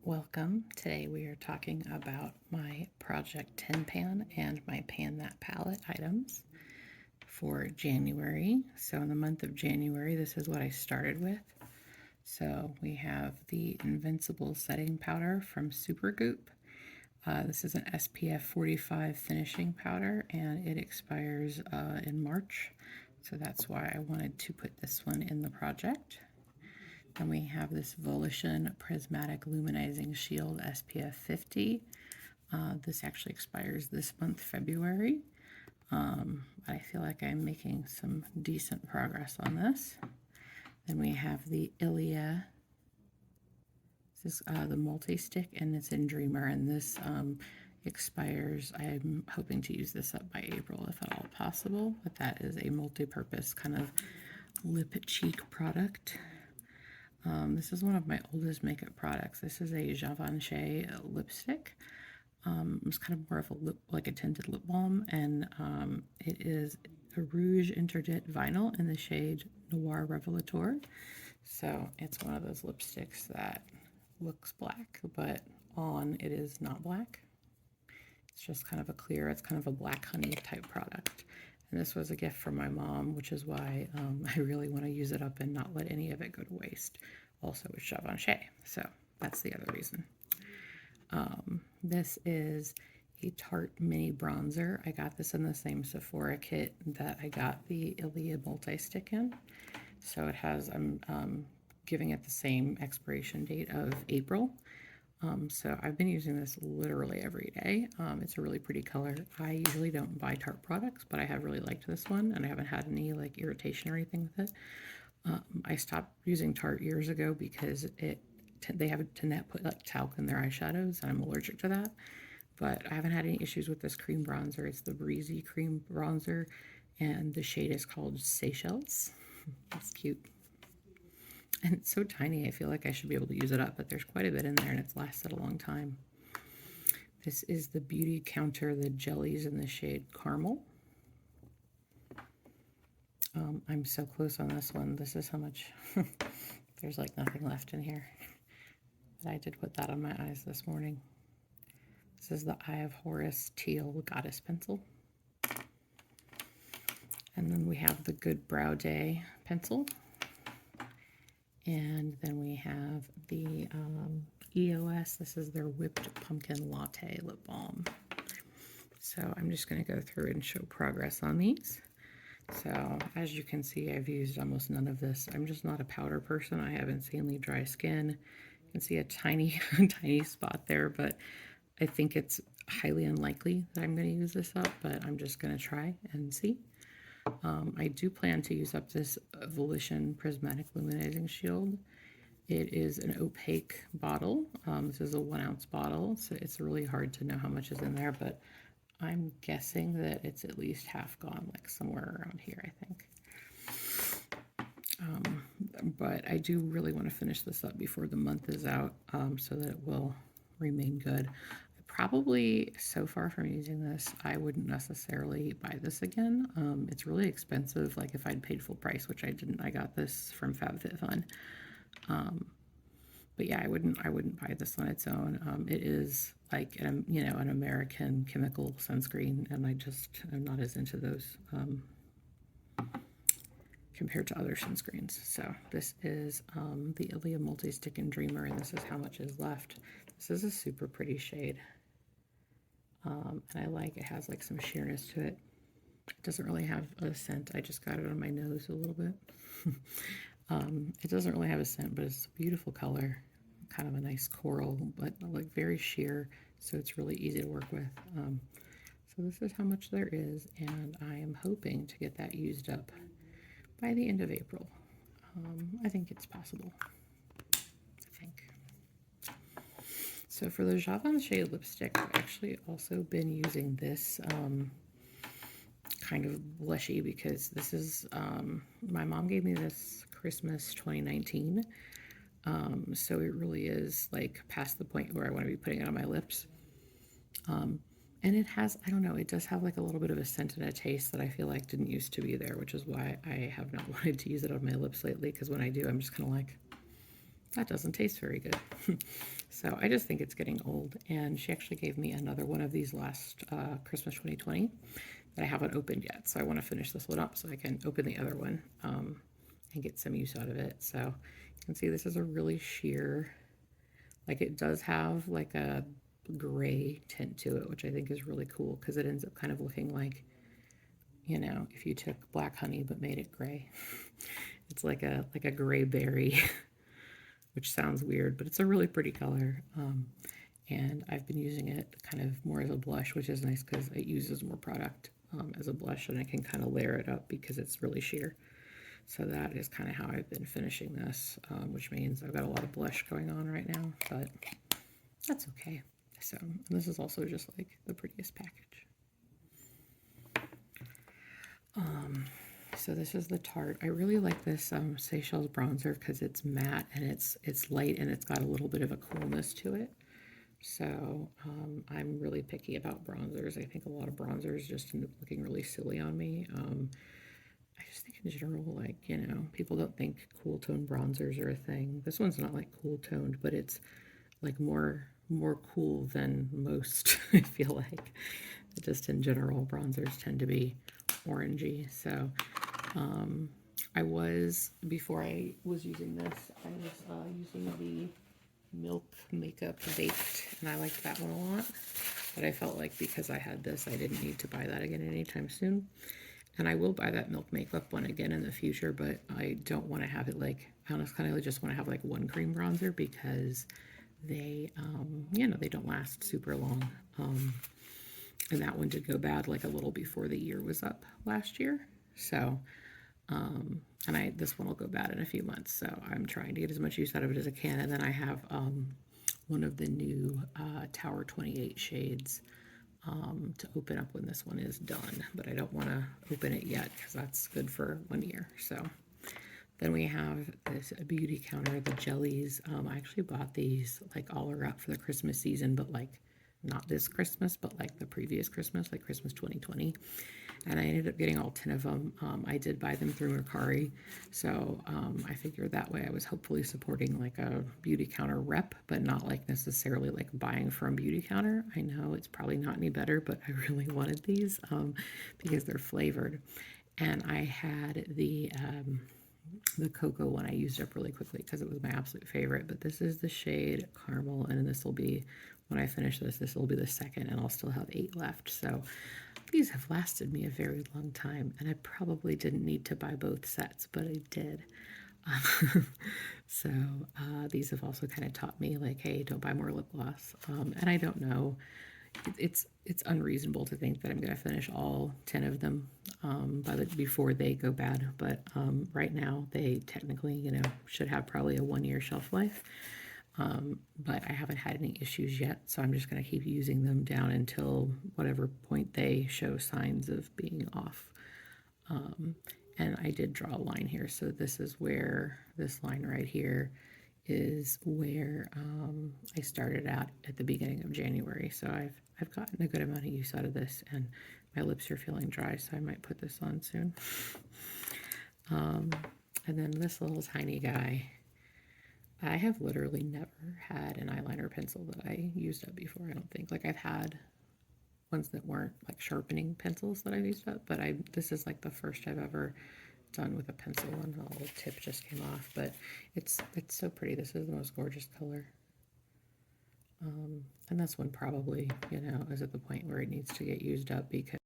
Welcome. Today we are talking about my Project 10 pan and my Pan That palette items for January. So in the month of January, this is what I started with. So we have the Invincible Setting Powder from Supergoop. This is an SPF 45 finishing powder and it expires in March. So that's why I wanted to put this one in the project. Then we have this Volition Prismatic Luminizing Shield SPF 50. This actually expires this month, February. I feel like I'm making some decent progress on this. Then we have the Ilia. This is the multi-stick, and it's in Dreamer, and this expires. I'm hoping to use this up by April, if at all possible, but that is a multi-purpose kind of lip cheek product. This is one of my oldest makeup products. This is a Givenchy lipstick. It's kind of more of a lip, like a tinted lip balm, and it is a Rouge Interdit Vinyl in the shade Noir Revelator. So it's one of those lipsticks that looks black, but on it is not black. It's just kind of a clear, it's kind of a black honey type product. And this was a gift from my mom, which is why I really want to use it up and not let any of it go to waste. Also, it's Givenchy, so that's the other reason. This is a Tarte Mini Bronzer. I got this in the same Sephora kit that I got the Ilia Multi-Stick in. So it has, I'm giving it the same expiration date of April. So I've been using this literally every day. It's a really pretty color. I usually don't buy Tarte products, but I have really liked this one, and I haven't had any like irritation or anything with it. I stopped using Tarte years ago because they have Tannette put like talc in their eyeshadows, and I'm allergic to that. But I haven't had any issues with this cream bronzer. It's the Breezy Cream Bronzer, and the shade is called Seychelles. It's cute. And it's so tiny, I feel like I should be able to use it up, but there's quite a bit in there, and it's lasted a long time. This is the Beauty Counter, the jellies in the shade Caramel. I'm so close on this one. This is how much, there's like nothing left in here. But I did put that on my eyes this morning. This is the Eye of Horus Teal Goddess Pencil. And then we have the Good Brow Day pencil. And then we have the EOS. This is their Whipped Pumpkin Latte Lip Balm. So I'm just going to go through and show progress on these. So as you can see, I've used almost none of this. I'm just not a powder person. I have insanely dry skin. You can see a tiny, tiny spot there, but I think it's highly unlikely that I'm going to use this up, but I'm just going to try and see. I do plan to use up this Volition Prismatic Luminizing Shield. It is an opaque bottle. This is a 1 ounce bottle, so it's really hard to know how much is in there, but I'm guessing that it's at least half gone, like somewhere around here, I think. But I do really want to finish this up before the month is out, so that it will remain good. Probably, so far from using this, I wouldn't necessarily buy this again. It's really expensive. Like if I'd paid full price, which I didn't, I got this from FabFitFun. But yeah, I wouldn't buy this on its own. It is like an American chemical sunscreen, and I'm not as into those compared to other sunscreens. So this is the Ilia Multi-Stick and Dreamer, and this is how much is left. This is a super pretty shade. And I like it has like some sheerness to it. It doesn't really have a scent. I just got it on my nose a little bit. It doesn't really have a scent, but it's a beautiful color. Kind of a nice coral, but like very sheer, so it's really easy to work with. So this is how much there is, and I am hoping to get that used up by the end of April. I think it's possible. I think. So for the Givenchy lipstick, I've actually also been using this kind of blushy, because this is, my mom gave me this Christmas 2019. So it really is like past the point where I want to be putting it on my lips. And it has, I don't know, it does have like a little bit of a scent and a taste that I feel like didn't used to be there, which is why I have not wanted to use it on my lips lately, because when I do, I'm just kind of like, that doesn't taste very good. So I just think it's getting old. And she actually gave me another one of these last Christmas 2020 that I haven't opened yet. So I want to finish this one up so I can open the other one and get some use out of it. So you can see this is a really sheer, like it does have like a gray tint to it, which I think is really cool because it ends up kind of looking like, you know, if you took black honey but made it gray. It's like a gray berry, which sounds weird, but it's a really pretty color. And I've been using it kind of more as a blush, which is nice because it uses more product as a blush, and I can kind of layer it up because it's really sheer. So that is kind of how I've been finishing this, which means I've got a lot of blush going on right now, but that's okay. So this is also just like the prettiest package. So this is the Tarte. I really like this Seychelles bronzer because it's matte and it's light and it's got a little bit of a coolness to it. So I'm really picky about bronzers. I think a lot of bronzers just end up looking really silly on me. I just think in general, like, you know, people don't think cool tone bronzers are a thing. This one's not like cool toned, but it's like more cool than most. I feel like just in general, bronzers tend to be orangey. So I was, before I was using this, I was using the Milk Makeup Baked, and I liked that one a lot. But I felt like because I had this, I didn't need to buy that again anytime soon. And I will buy that Milk Makeup one again in the future, but I don't want to have it like, I honestly kind of just want to have like one cream bronzer because they, you know, they don't last super long. And that one did go bad like a little before the year was up last year. So, and this one will go bad in a few months. So I'm trying to get as much use out of it as I can. And then I have one of the new Tower 28 shades to open up when this one is done. But I don't want to open it yet because that's good for 1 year. So then we have this beauty counter, the jellies. I actually bought these like all around for the Christmas season, but like not this Christmas, but like the previous Christmas, like Christmas 2020. And I ended up getting all 10 of them. I did buy them through Mercari, so I figured that way I was hopefully supporting like a beauty counter rep, but not like necessarily like buying from beauty counter. I know it's probably not any better, but I really wanted these because they're flavored. And I had the cocoa one I used up really quickly because it was my absolute favorite. But this is the shade Caramel, and this will be, when I finish this will be the second, and I'll still have 8 left. So these have lasted me a very long time, and I probably didn't need to buy both sets, but I did. So these have also kind of taught me, like, hey, don't buy more lip gloss. And I don't know, it's unreasonable to think that I'm going to finish all 10 of them before they go bad. But right now, they technically, you know, should have probably a 1-year shelf life. But I haven't had any issues yet, so I'm just going to keep using them down until whatever point they show signs of being off. And I did draw a line here, so this is where, this line right here is where I started at the beginning of January. So I've gotten a good amount of use out of this, and my lips are feeling dry, so I might put this on soon. And then this little tiny guy, I have literally never had an eyeliner pencil that I used up before, I don't think. Like, I've had ones that weren't like sharpening pencils that I've used up, but this is like the first I've ever done with a pencil, and the little tip just came off. But it's so pretty. This is the most gorgeous color. And this one probably, you know, is at the point where it needs to get used up because